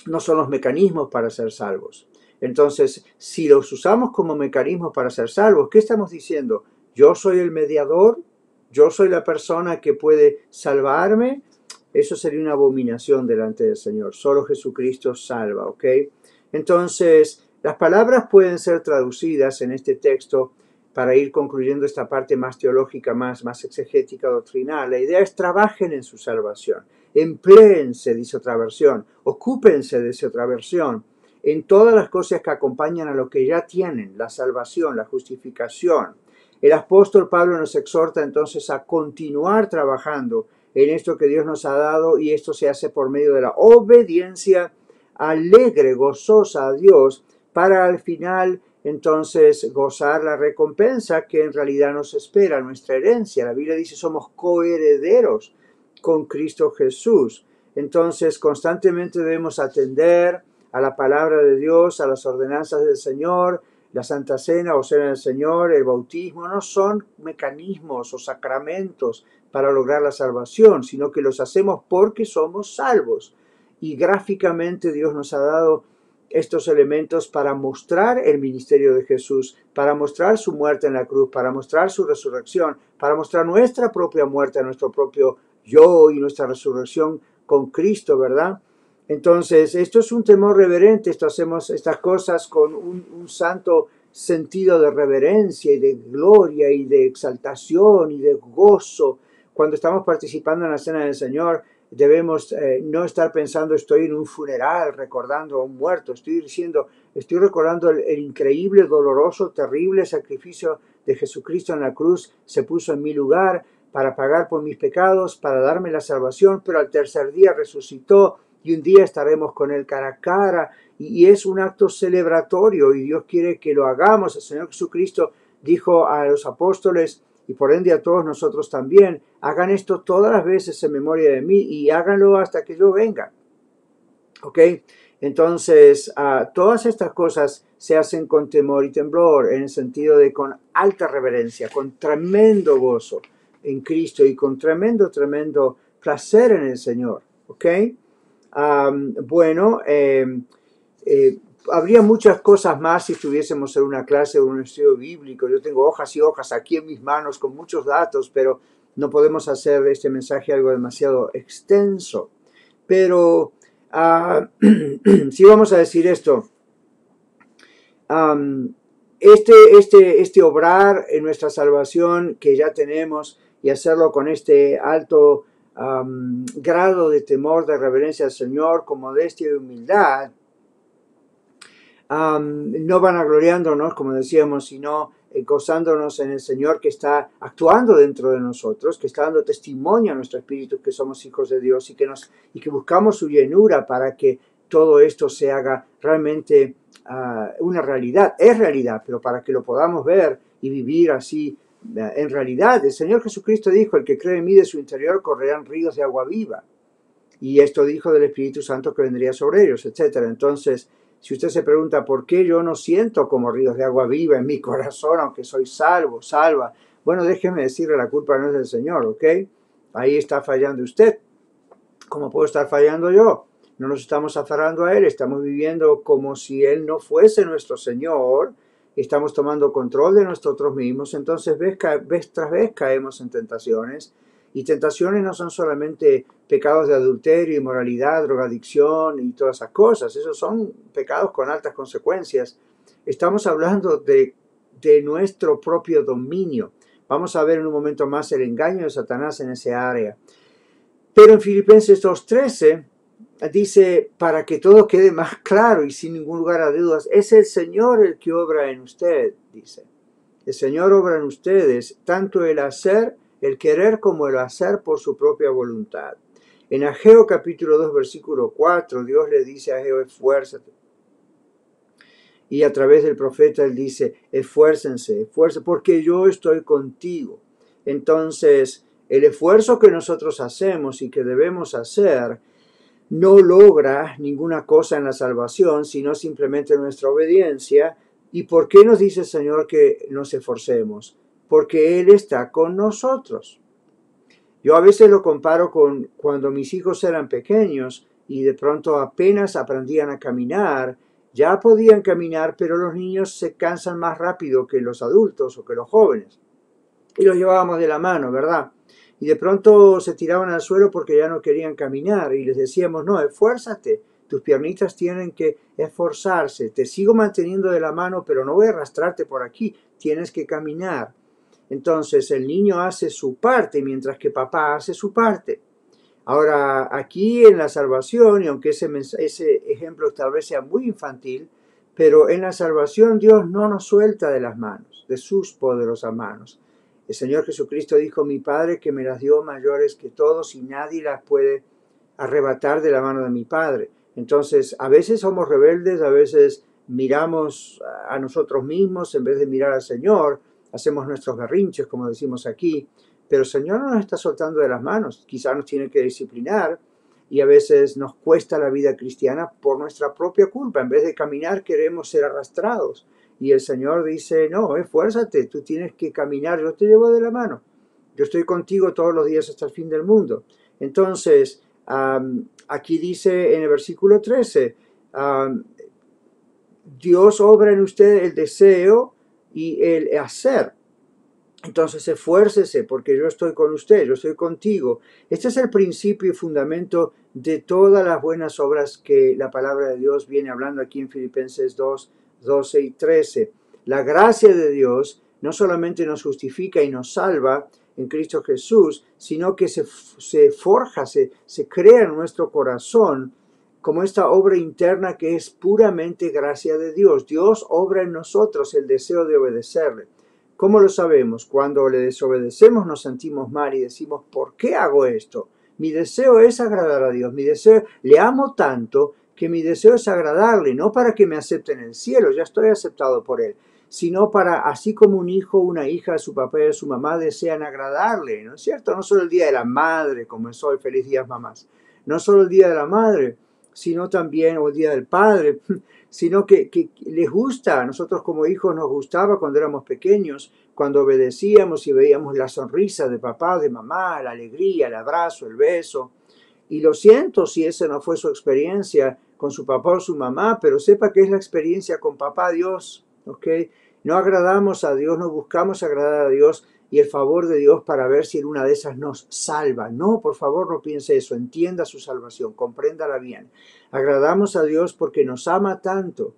[SPEAKER 1] no son los mecanismos para ser salvos. Entonces, si los usamos como mecanismos para ser salvos, ¿qué estamos diciendo? Yo soy el mediador, yo soy la persona que puede salvarme. Eso sería una abominación delante del Señor. Solo Jesucristo salva, ¿ok? Entonces, las palabras pueden ser traducidas en este texto para ir concluyendo esta parte más teológica, más exegética, doctrinal. La idea es trabajen en su salvación, empléense, dice otra versión, ocúpense, dice otra versión, en todas las cosas que acompañan a lo que ya tienen, la salvación, la justificación. El apóstol Pablo nos exhorta entonces a continuar trabajando en esto que Dios nos ha dado, y esto se hace por medio de la obediencia alegre, gozosa a Dios, para al final entonces gozar la recompensa que en realidad nos espera, nuestra herencia. La Biblia dice somos coherederos con Cristo Jesús. Entonces constantemente debemos atender a la palabra de Dios, a las ordenanzas del Señor. La Santa Cena o Cena del Señor, el bautismo, no son mecanismos o sacramentos para lograr la salvación, sino que los hacemos porque somos salvos. y gráficamente Dios nos ha dado estos elementos para mostrar el ministerio de Jesús, para mostrar su muerte en la cruz, para mostrar su resurrección, para mostrar nuestra propia muerte, nuestro propio yo y nuestra resurrección con Cristo, ¿verdad? Entonces, esto es un temor reverente, esto hacemos estas cosas con un santo sentido de reverencia y de gloria y de exaltación y de gozo. Cuando estamos participando en la cena del Señor, debemos no estar pensando estoy en un funeral recordando a un muerto, estoy recordando el increíble, doloroso, terrible sacrificio de Jesucristo en la cruz. Se puso en mi lugar para pagar por mis pecados, para darme la salvación, pero al tercer día resucitó y un día estaremos con él cara a cara, y es un acto celebratorio y Dios quiere que lo hagamos. El Señor Jesucristo dijo a los apóstoles y por ende a todos nosotros también, hagan esto todas las veces en memoria de mí y háganlo hasta que yo venga. ¿Ok? Entonces, todas estas cosas se hacen con temor y temblor, en el sentido de con alta reverencia, con tremendo gozo en Cristo y con tremendo placer en el Señor. ¿Ok? Bueno, habría muchas cosas más si estuviésemos en una clase o un estudio bíblico. Yo tengo hojas y hojas aquí en mis manos con muchos datos, pero no podemos hacer de este mensaje algo demasiado extenso. Pero sí vamos a decir esto. Este obrar en nuestra salvación que ya tenemos y hacerlo con este alto grado de temor, de reverencia al Señor, con modestia y humildad, no vanagloriándonos, como decíamos, sino gozándonos en el Señor que está actuando dentro de nosotros, que está dando testimonio a nuestro espíritu que somos hijos de Dios y que buscamos su llenura para que todo esto se haga realmente una realidad. Es realidad, pero para que lo podamos ver y vivir así en realidad. El Señor Jesucristo dijo, el que cree en mí de su interior correrán ríos de agua viva. Y esto dijo del Espíritu Santo que vendría sobre ellos, etc. Entonces, si usted se pregunta por qué yo no siento como ríos de agua viva en mi corazón, aunque soy salva, bueno, déjeme decirle, la culpa no es del Señor, ¿ok? Ahí está fallando usted. ¿Cómo puedo estar fallando yo? No nos estamos aferrando a Él, estamos viviendo como si Él no fuese nuestro Señor, estamos tomando control de nosotros mismos, entonces vez tras vez caemos en tentaciones. Y tentaciones no son solamente pecados de adulterio, inmoralidad, drogadicción y todas esas cosas. Esos son pecados con altas consecuencias. Estamos hablando de nuestro propio dominio. Vamos a ver en un momento más el engaño de Satanás en ese área. Pero en Filipenses 2:13 dice, para que todo quede más claro y sin ningún lugar a dudas, es el Señor el que obra en usted, dice. El Señor obra en ustedes, tanto el querer como el hacer por su propia voluntad. En Ageo capítulo 2 versículo 4, Dios le dice a Ageo, esfuérzate. Y a través del profeta él dice, esfuércense, porque yo estoy contigo. Entonces, el esfuerzo que nosotros hacemos y que debemos hacer no logra ninguna cosa en la salvación, sino simplemente nuestra obediencia. ¿Y por qué nos dice el Señor que nos esforcemos? Porque Él está con nosotros. Yo a veces lo comparo con cuando mis hijos eran pequeños y de pronto apenas aprendían a caminar. Ya podían caminar, pero los niños se cansan más rápido que los adultos o que los jóvenes. Y los llevábamos de la mano, ¿verdad? Y de pronto se tiraban al suelo porque ya no querían caminar y les decíamos, no, esfuérzate, tus piernitas tienen que esforzarse, te sigo manteniendo de la mano, pero no voy a arrastrarte por aquí, tienes que caminar. Entonces el niño hace su parte mientras que papá hace su parte. Ahora, aquí en la salvación, y aunque ese ejemplo tal vez sea muy infantil, pero en la salvación Dios no nos suelta de las manos, de sus poderosas manos. El Señor Jesucristo dijo, mi Padre que me las dio mayores que todos y nadie las puede arrebatar de la mano de mi Padre. Entonces, a veces somos rebeldes, a veces miramos a nosotros mismos en vez de mirar al Señor, hacemos nuestros berrinches, como decimos aquí, pero el Señor no nos está soltando de las manos, quizás nos tiene que disciplinar y a veces nos cuesta la vida cristiana por nuestra propia culpa. En vez de caminar queremos ser arrastrados. Y el Señor dice, no, esfuérzate, tú tienes que caminar, yo te llevo de la mano. Yo estoy contigo todos los días hasta el fin del mundo. Entonces, Aquí dice en el versículo 13, Dios obra en usted el deseo y el hacer. Entonces esfuércese porque yo estoy con usted, yo estoy contigo. Este es el principio y fundamento de todas las buenas obras que la palabra de Dios viene hablando aquí en Filipenses 2, 12 y 13. La gracia de Dios no solamente nos justifica y nos salva en Cristo Jesús, sino que se forja, se crea en nuestro corazón como esta obra interna que es puramente gracia de Dios. Dios obra en nosotros el deseo de obedecerle. ¿Cómo lo sabemos? Cuando le desobedecemos nos sentimos mal y decimos, ¿por qué hago esto? Mi deseo es agradar a Dios, mi deseo, le amo tanto que mi deseo es agradarle, no para que me acepte en el cielo, ya estoy aceptado por Él, sino para, así como un hijo, una hija, su papá y su mamá desean agradarle, ¿no es cierto? No solo el Día de la Madre, como es hoy, feliz día mamás, no solo el Día de la Madre, sino también, o el Día del Padre, sino que les gusta. A nosotros como hijos nos gustaba cuando éramos pequeños, cuando obedecíamos y veíamos la sonrisa de papá, de mamá, la alegría, el abrazo, el beso. Y lo siento si esa no fue su experiencia con su papá o su mamá, pero sepa que es la experiencia con papá Dios, ¿ok? No agradamos a Dios, no buscamos agradar a Dios y el favor de Dios para ver si en una de esas nos salva. No, por favor, no piense eso. Entienda su salvación, compréndala bien. Agradamos a Dios porque nos ama tanto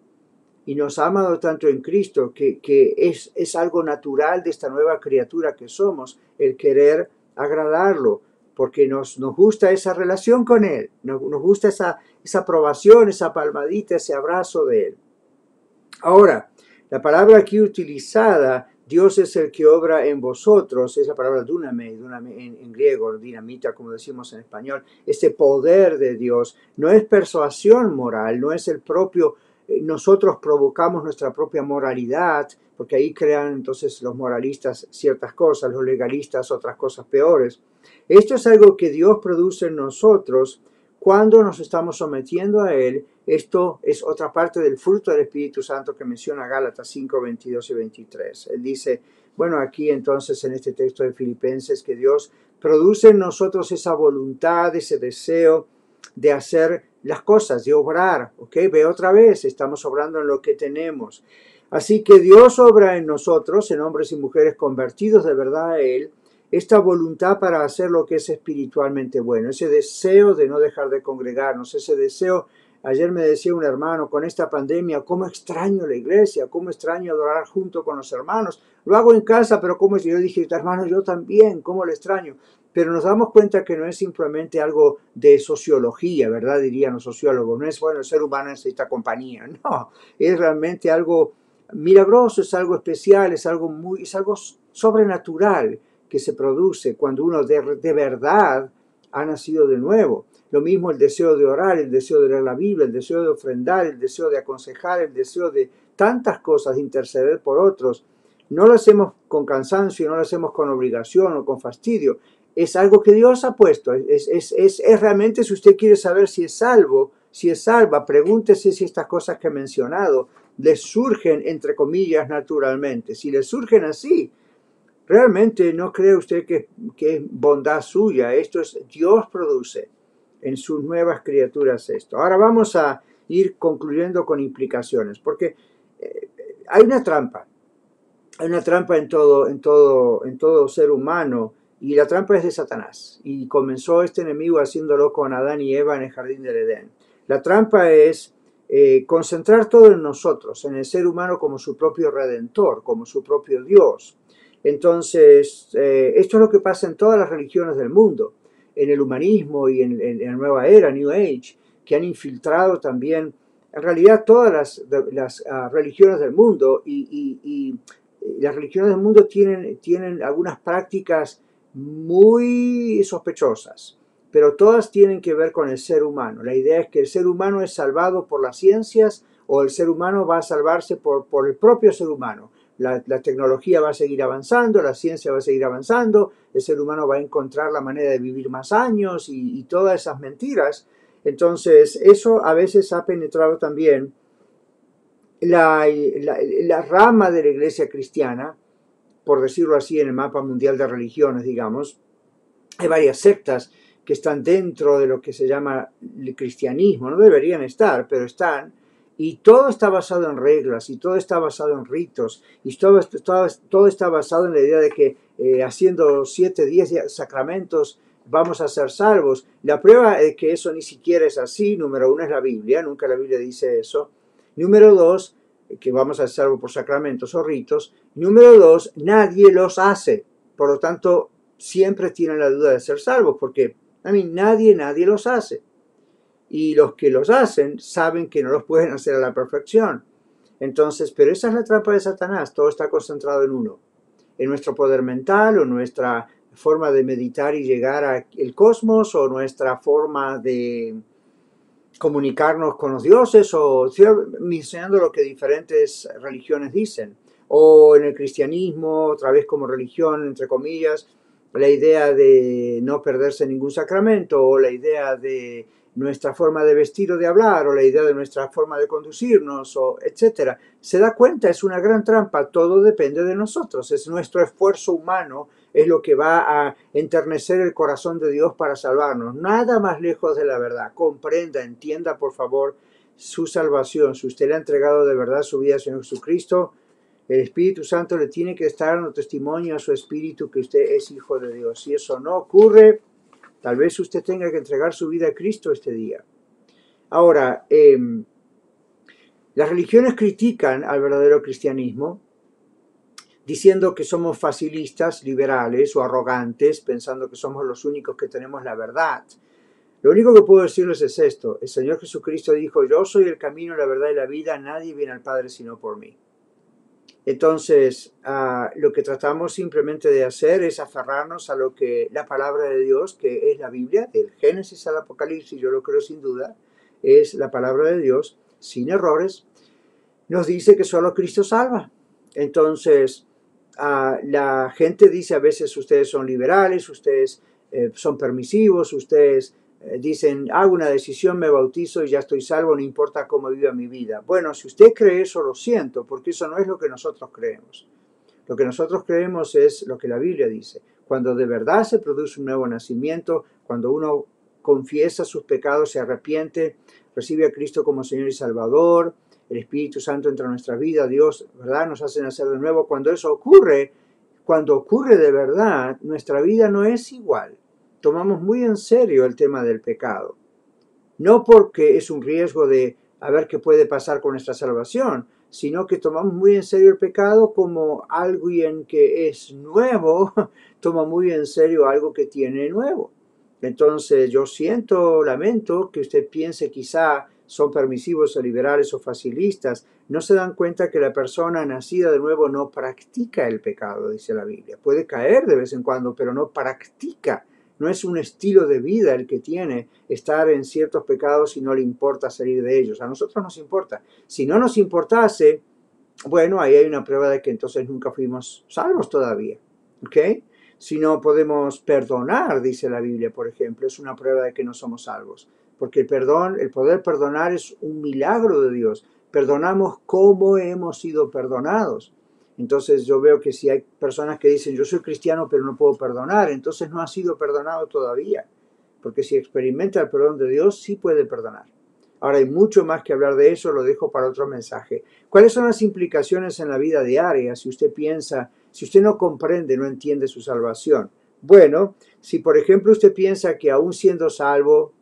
[SPEAKER 1] y nos ha amado tanto en Cristo que es algo natural de esta nueva criatura que somos, el querer agradarlo, porque nos gusta esa relación con Él, nos gusta esa aprobación, esa palmadita, ese abrazo de Él. Ahora, la palabra aquí utilizada, Dios es el que obra en vosotros, es la palabra duname en griego, dinamita como decimos en español, este poder de Dios, no es persuasión moral, no es el propio, nosotros provocamos nuestra propia moralidad, porque ahí crean entonces los moralistas ciertas cosas, los legalistas otras cosas peores. Esto es algo que Dios produce en nosotros cuando nos estamos sometiendo a Él. Esto es otra parte del fruto del Espíritu Santo que menciona Gálatas 5, 22 y 23. Él dice, bueno, aquí entonces en este texto de Filipenses, que Dios produce en nosotros esa voluntad, ese deseo de hacer las cosas, de obrar, ¿ok? Ve otra vez, estamos obrando en lo que tenemos. Así que Dios obra en nosotros, en hombres y mujeres convertidos de verdad a Él, esta voluntad para hacer lo que es espiritualmente bueno, ese deseo de no dejar de congregarnos, ese deseo. Ayer me decía un hermano, con esta pandemia, cómo extraño la iglesia, cómo extraño adorar junto con los hermanos. Lo hago en casa, pero como yo dije, hermano, yo también, cómo lo extraño. Pero nos damos cuenta que no es simplemente algo de sociología, ¿verdad? Dirían los sociólogos. No es, bueno, el ser humano necesita compañía. No, es realmente algo milagroso, es algo especial, es algo sobrenatural que se produce cuando uno de verdad ha nacido de nuevo. Lo mismo el deseo de orar, el deseo de leer la Biblia, el deseo de ofrendar, el deseo de aconsejar, el deseo de tantas cosas, de interceder por otros. No lo hacemos con cansancio, no lo hacemos con obligación o con fastidio. Es algo que Dios ha puesto. Es realmente, si usted quiere saber si es salvo, si es salva, pregúntese si estas cosas que he mencionado le surgen, entre comillas, naturalmente. Si le surgen así, realmente no cree usted que es bondad suya. Esto es Dios produce en sus nuevas criaturas esto. Ahora vamos a ir concluyendo con implicaciones, porque hay una trampa en todo ser humano, y la trampa es de Satanás. Y comenzó este enemigo haciéndolo con Adán y Eva en el jardín del Edén. La trampa es concentrar todo en nosotros, en el ser humano como su propio redentor, como su propio Dios. Entonces, esto es lo que pasa en todas las religiones del mundo, en el humanismo y en la nueva era, New Age, que han infiltrado también, en realidad, todas las religiones del mundo, y las religiones del mundo tienen algunas prácticas muy sospechosas, pero todas tienen que ver con el ser humano. La idea es que el ser humano es salvado por las ciencias, o el ser humano va a salvarse por el propio ser humano. La tecnología va a seguir avanzando, la ciencia va a seguir avanzando, el ser humano va a encontrar la manera de vivir más años y todas esas mentiras. Entonces, eso a veces ha penetrado también la rama de la iglesia cristiana, por decirlo así, en el mapa mundial de religiones, digamos. Hay varias sectas que están dentro de lo que se llama el cristianismo. No deberían estar, pero están. Y todo está basado en reglas, y todo está basado en ritos, y todo está basado en la idea de que haciendo 7, 10 sacramentos vamos a ser salvos. La prueba es que eso ni siquiera es así. Número uno es la Biblia, nunca la Biblia dice eso. Número dos, que vamos a ser salvos por sacramentos o ritos. Número dos, nadie los hace. Por lo tanto, siempre tienen la duda de ser salvos, porque nadie los hace. Y los que los hacen saben que no los pueden hacer a la perfección. Entonces, pero esa es la trampa de Satanás. Todo está concentrado en uno. En nuestro poder mental o nuestra forma de meditar y llegar al cosmos, o nuestra forma de comunicarnos con los dioses, o mencionando lo que diferentes religiones dicen, o en el cristianismo, otra vez como religión, entre comillas, la idea de no perderse ningún sacramento, o la idea de nuestra forma de vestir o de hablar, o la idea de nuestra forma de conducirnos, o etcétera. Se da cuenta, es una gran trampa, todo depende de nosotros, es nuestro esfuerzo humano, es lo que va a enternecer el corazón de Dios para salvarnos. Nada más lejos de la verdad. Comprenda, entienda por favor su salvación. Si usted le ha entregado de verdad su vida al Señor Jesucristo, el Espíritu Santo le tiene que estar dando testimonio a su espíritu que usted es hijo de Dios. Si eso no ocurre, tal vez usted tenga que entregar su vida a Cristo este día. Ahora, las religiones critican al verdadero cristianismo, diciendo que somos facilistas, liberales o arrogantes, pensando que somos los únicos que tenemos la verdad. Lo único que puedo decirles es esto: el Señor Jesucristo dijo, yo soy el camino, la verdad y la vida, nadie viene al Padre sino por mí. Entonces, lo que tratamos simplemente de hacer es aferrarnos a lo que la palabra de Dios, que es la Biblia, del Génesis al Apocalipsis, yo lo creo sin duda, es la palabra de Dios, sin errores, nos dice que solo Cristo salva. Entonces, la gente dice a veces, ustedes son liberales, ustedes son permisivos, ustedes dicen, hago una decisión, me bautizo y ya estoy salvo, no importa cómo viva mi vida. Bueno, si usted cree eso, lo siento, porque eso no es lo que nosotros creemos. Lo que nosotros creemos es lo que la Biblia dice. Cuando de verdad se produce un nuevo nacimiento, cuando uno confiesa sus pecados, se arrepiente, recibe a Cristo como Señor y Salvador, el Espíritu Santo entra en nuestra vida, Dios, ¿verdad?, nos hace nacer de nuevo. Cuando eso ocurre, cuando ocurre de verdad, nuestra vida no es igual. Tomamos muy en serio el tema del pecado. No porque es un riesgo de a ver qué puede pasar con nuestra salvación, sino que tomamos muy en serio el pecado como alguien que es nuevo, toma muy en serio algo que tiene nuevo. Entonces yo lamento que usted piense quizá son permisivos o liberales o facilistas. No se dan cuenta que la persona nacida de nuevo no practica el pecado, dice la Biblia. Puede caer de vez en cuando, pero no practica. No es un estilo de vida el que tiene estar en ciertos pecados y no le importa salir de ellos. A nosotros nos importa. Si no nos importase, bueno, ahí hay una prueba de que entonces nunca fuimos salvos todavía. ¿Ok? Si no podemos perdonar, dice la Biblia, por ejemplo, es una prueba de que no somos salvos. Porque el perdón, el poder perdonar es un milagro de Dios. Perdonamos como hemos sido perdonados. Entonces yo veo que si hay personas que dicen, yo soy cristiano pero no puedo perdonar, entonces no ha sido perdonado todavía. Porque si experimenta el perdón de Dios, sí puede perdonar. Ahora hay mucho más que hablar de eso, lo dejo para otro mensaje. ¿Cuáles son las implicaciones en la vida diaria si usted piensa, si usted no comprende, no entiende su salvación? Bueno, si por ejemplo usted piensa que aún siendo salvo,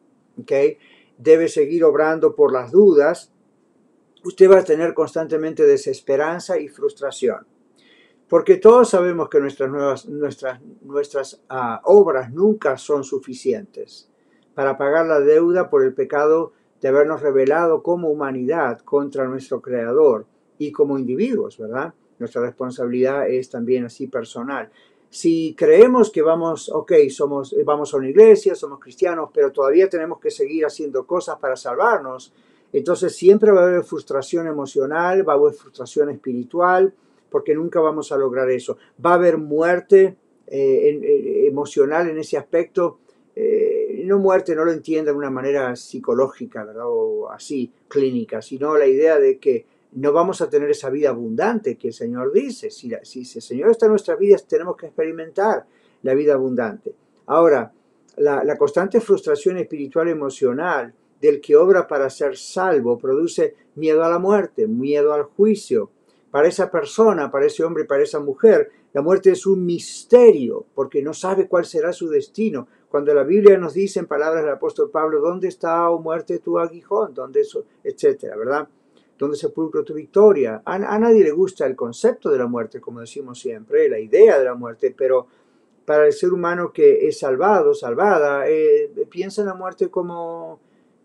[SPEAKER 1] ¿okay?, debe seguir obrando por las dudas, usted va a tener constantemente desesperanza y frustración. Porque todos sabemos que nuestras obras nunca son suficientes para pagar la deuda por el pecado de habernos rebelado como humanidad contra nuestro Creador y como individuos, ¿verdad? Nuestra responsabilidad es también así personal. Si creemos que vamos a una iglesia, somos cristianos, pero todavía tenemos que seguir haciendo cosas para salvarnos, entonces siempre va a haber frustración emocional, va a haber frustración espiritual, porque nunca vamos a lograr eso. Va a haber muerte emocional en ese aspecto. No muerte, no lo entienda de una manera psicológica, ¿verdad?, o así, clínica, sino la idea de que no vamos a tener esa vida abundante que el Señor dice. Si el Señor está en nuestras vidas, tenemos que experimentar la vida abundante. Ahora, La constante frustración espiritual emocional del que obra para ser salvo produce miedo a la muerte, miedo al juicio. Para esa persona, para ese hombre, para esa mujer, la muerte es un misterio porque no sabe cuál será su destino. Cuando la Biblia nos dice en palabras del apóstol Pablo, ¿dónde está, oh muerte, tu aguijón? ¿Dónde eso? Etcétera, ¿verdad? ¿Dónde sepulcro tu victoria? A nadie le gusta el concepto de la muerte, como decimos siempre, la idea de la muerte, pero para el ser humano que es salvado, salvada, piensa en la muerte como,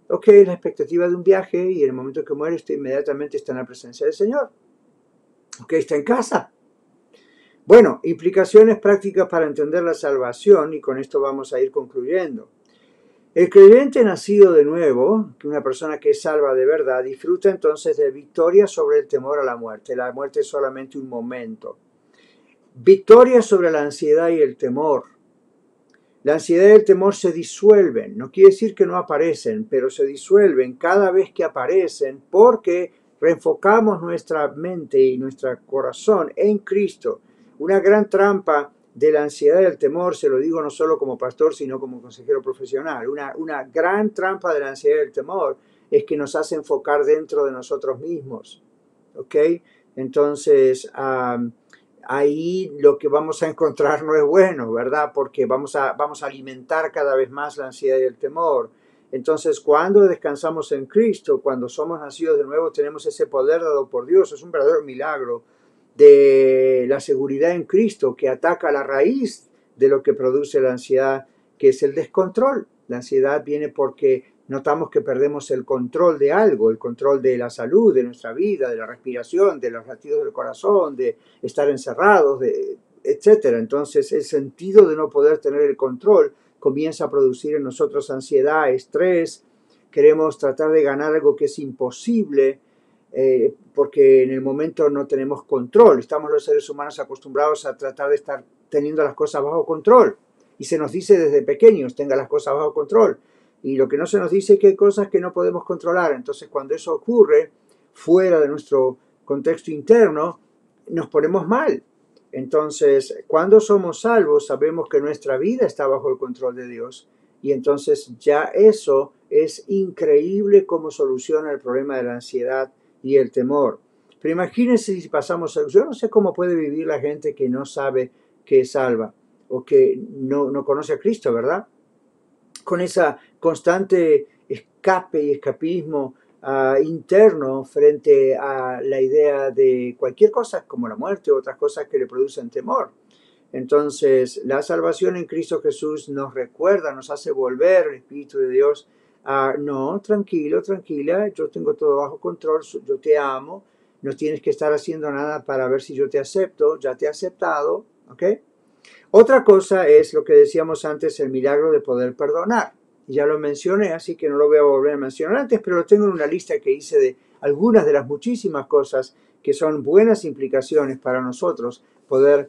[SPEAKER 1] ok, la expectativa de un viaje y en el momento que muere usted inmediatamente está en la presencia del Señor. Ok, está en casa. Bueno, implicaciones prácticas para entender la salvación y con esto vamos a ir concluyendo. El creyente nacido de nuevo, una persona que es salva de verdad, disfruta entonces de victoria sobre el temor a la muerte. La muerte es solamente un momento. Victoria sobre la ansiedad y el temor. La ansiedad y el temor se disuelven, no quiere decir que no aparecen, pero se disuelven cada vez que aparecen porque reenfocamos nuestra mente y nuestro corazón en Cristo. Una gran trampa de la ansiedad y el temor, se lo digo no solo como pastor, sino como consejero profesional, una gran trampa de la ansiedad y el temor es que nos hace enfocar dentro de nosotros mismos, ¿ok? Entonces, ahí lo que vamos a encontrar no es bueno, ¿verdad? Porque vamos a alimentar cada vez más la ansiedad y el temor. Entonces, cuando descansamos en Cristo, cuando somos nacidos de nuevo, tenemos ese poder dado por Dios. Es un verdadero milagro de la seguridad en Cristo que ataca la raíz de lo que produce la ansiedad, que es el descontrol. La ansiedad viene porque notamos que perdemos el control de algo, el control de la salud, de nuestra vida, de la respiración, de los latidos del corazón, de estar encerrados, etcétera. Entonces, el sentido de no poder tener el control comienza a producir en nosotros ansiedad, estrés. Queremos tratar de ganar algo que es imposible porque en el momento no tenemos control. Estamos los seres humanos acostumbrados a tratar de estar teniendo las cosas bajo control. Y se nos dice desde pequeños, tenga las cosas bajo control. Y lo que no se nos dice es que hay cosas que no podemos controlar. Entonces, cuando eso ocurre fuera de nuestro contexto interno, nos ponemos mal. Entonces, cuando somos salvos, sabemos que nuestra vida está bajo el control de Dios. Y entonces ya eso es increíble cómo soluciona el problema de la ansiedad y el temor. Pero imagínense si pasamos, yo no sé cómo puede vivir la gente que no sabe que es salva o que no conoce a Cristo, ¿verdad? Con esa constante escape y escapismo interno frente a la idea de cualquier cosa como la muerte u otras cosas que le producen temor. Entonces, la salvación en Cristo Jesús nos recuerda, nos hace volver el Espíritu de Dios a, no, tranquilo, tranquila, yo tengo todo bajo control, yo te amo, no tienes que estar haciendo nada para ver si yo te acepto, ya te he aceptado, ¿ok? Otra cosa es lo que decíamos antes, el milagro de poder perdonar. Ya lo mencioné, así que no lo voy a volver a mencionar antes, pero lo tengo en una lista que hice de algunas de las muchísimas cosas que son buenas implicaciones para nosotros poder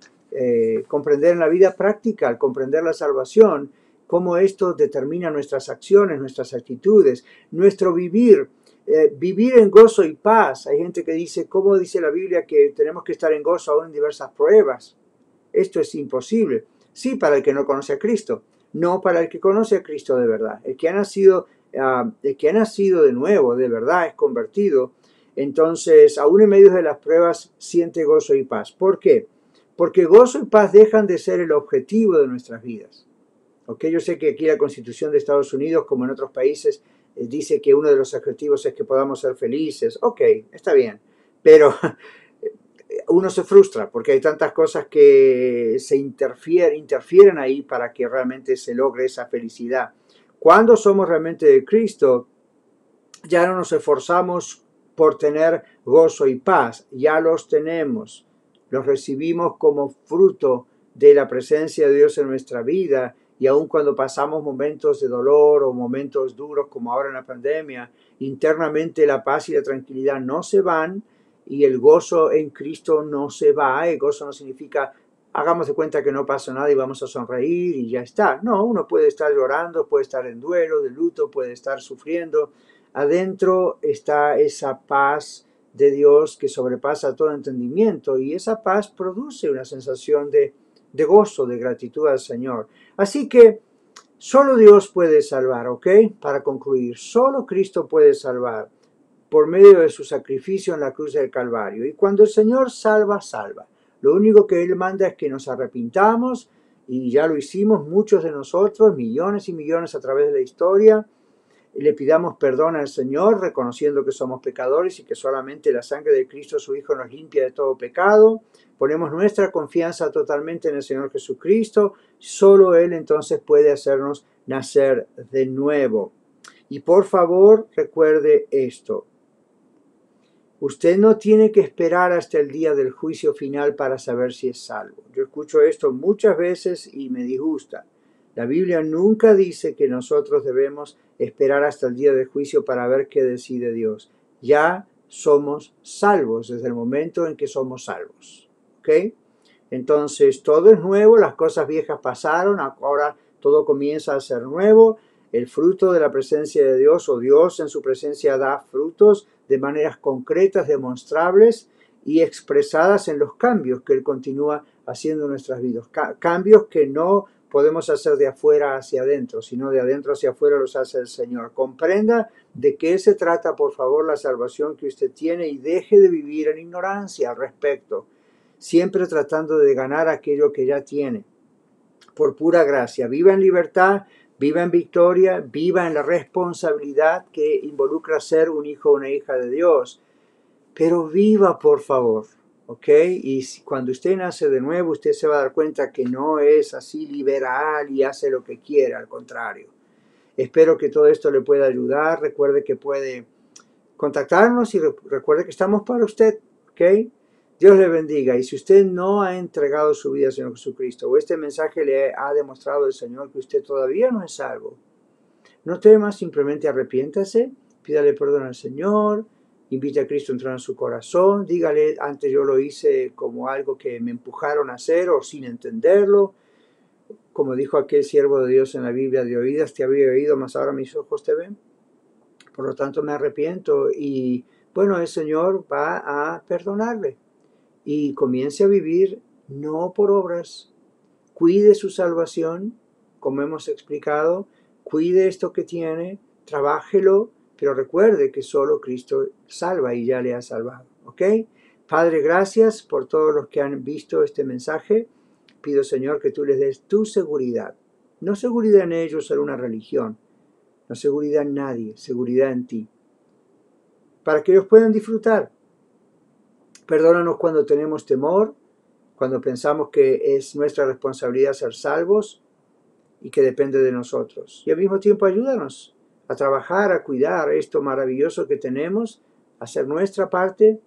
[SPEAKER 1] comprender en la vida práctica, al comprender la salvación, cómo esto determina nuestras acciones, nuestras actitudes, nuestro vivir. Vivir en gozo y paz. Hay gente que dice, ¿cómo dice la Biblia que tenemos que estar en gozo aún en diversas pruebas? Esto es imposible. Sí, para el que no conoce a Cristo, no para el que conoce a Cristo de verdad. El que ha nacido de nuevo, de verdad, es convertido. Entonces, aún en medio de las pruebas, siente gozo y paz. ¿Por qué? Porque gozo y paz dejan de ser el objetivo de nuestras vidas. ¿Ok? Yo sé que aquí la Constitución de Estados Unidos, como en otros países, dice que uno de los objetivos es que podamos ser felices. Ok, está bien. Pero uno se frustra porque hay tantas cosas que se interfieren ahí para que realmente se logre esa felicidad. Cuando somos realmente de Cristo, ya no nos esforzamos por tener gozo y paz, ya los tenemos, los recibimos como fruto de la presencia de Dios en nuestra vida, y aun cuando pasamos momentos de dolor o momentos duros como ahora en la pandemia, internamente la paz y la tranquilidad no se van y el gozo en Cristo no se va. El gozo no significa hagamos de cuenta que no pasó nada y vamos a sonreír y ya está. No, uno puede estar llorando, puede estar en duelo, de luto, puede estar sufriendo. Adentro está esa paz de Dios que sobrepasa todo entendimiento y esa paz produce una sensación de gozo, de gratitud al Señor. Así que Solo Dios puede salvar, ¿ok? Para concluir, solo Cristo puede salvar por medio de su sacrificio en la cruz del Calvario. Y cuando el Señor salva, salva. Lo único que Él manda es que nos arrepintamos, y ya lo hicimos muchos de nosotros, millones y millones a través de la historia. Le pidamos perdón al Señor, reconociendo que somos pecadores y que solamente la sangre de Cristo, su Hijo, nos limpia de todo pecado. Ponemos nuestra confianza totalmente en el Señor Jesucristo. Solo Él entonces puede hacernos nacer de nuevo. Y por favor, recuerde esto. Usted no tiene que esperar hasta el día del juicio final para saber si es salvo. Yo escucho esto muchas veces y me disgusta. La Biblia nunca dice que nosotros debemos esperar hasta el día del juicio para ver qué decide Dios. Ya somos salvos desde el momento en que somos salvos. ¿Ok? Entonces todo es nuevo, las cosas viejas pasaron, ahora todo comienza a ser nuevo. El fruto de la presencia de Dios, o Dios en su presencia, da frutos de maneras concretas, demostrables y expresadas en los cambios que Él continúa haciendo en nuestras vidas. Cambios que no podemos hacer de afuera hacia adentro, sino de adentro hacia afuera los hace el Señor. Comprenda de qué se trata, por favor, la salvación que usted tiene, y deje de vivir en ignorancia al respecto, siempre tratando de ganar aquello que ya tiene. Por pura gracia, viva en libertad, viva en victoria, viva en la responsabilidad que involucra ser un hijo o una hija de Dios. Pero viva, por favor, ¿ok? Y cuando usted nace de nuevo, usted se va a dar cuenta que no es así liberal y hace lo que quiera, al contrario. Espero que todo esto le pueda ayudar. Recuerde que puede contactarnos y recuerde que estamos para usted, ¿ok? Dios le bendiga. Y si usted no ha entregado su vida al Señor Jesucristo, o este mensaje le ha demostrado el Señor que usted todavía no es salvo, no tema, simplemente arrepiéntase, pídale perdón al Señor, invite a Cristo a entrar en su corazón, dígale: antes yo lo hice como algo que me empujaron a hacer o sin entenderlo. Como dijo aquel siervo de Dios en la Biblia: de oídas te había oído, mas ahora mis ojos te ven. Por lo tanto me arrepiento, y bueno, el Señor va a perdonarle. Y comience a vivir no por obras. Cuide su salvación, como hemos explicado. Cuide esto que tiene, trabájelo, pero recuerde que solo Cristo salva y ya le ha salvado. ¿Ok? Padre, gracias por todos los que han visto este mensaje. Pido, Señor, que tú les des tu seguridad. No seguridad en ellos, en una religión. No seguridad en nadie, seguridad en ti. Para que ellos puedan disfrutar. Perdónanos cuando tenemos temor, cuando pensamos que es nuestra responsabilidad ser salvos y que depende de nosotros. Y al mismo tiempo ayúdanos a trabajar, a cuidar esto maravilloso que tenemos, a hacer nuestra parte,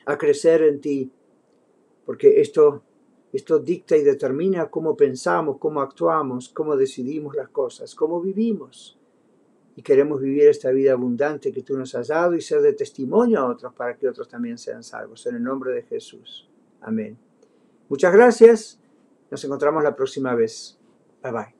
[SPEAKER 1] a crecer en ti, porque esto dicta y determina cómo pensamos, cómo actuamos, cómo decidimos las cosas, cómo vivimos. Y queremos vivir esta vida abundante que tú nos has dado y ser de testimonio a otros para que otros también sean salvos. En el nombre de Jesús. Amén. Muchas gracias. Nos encontramos la próxima vez. Bye bye.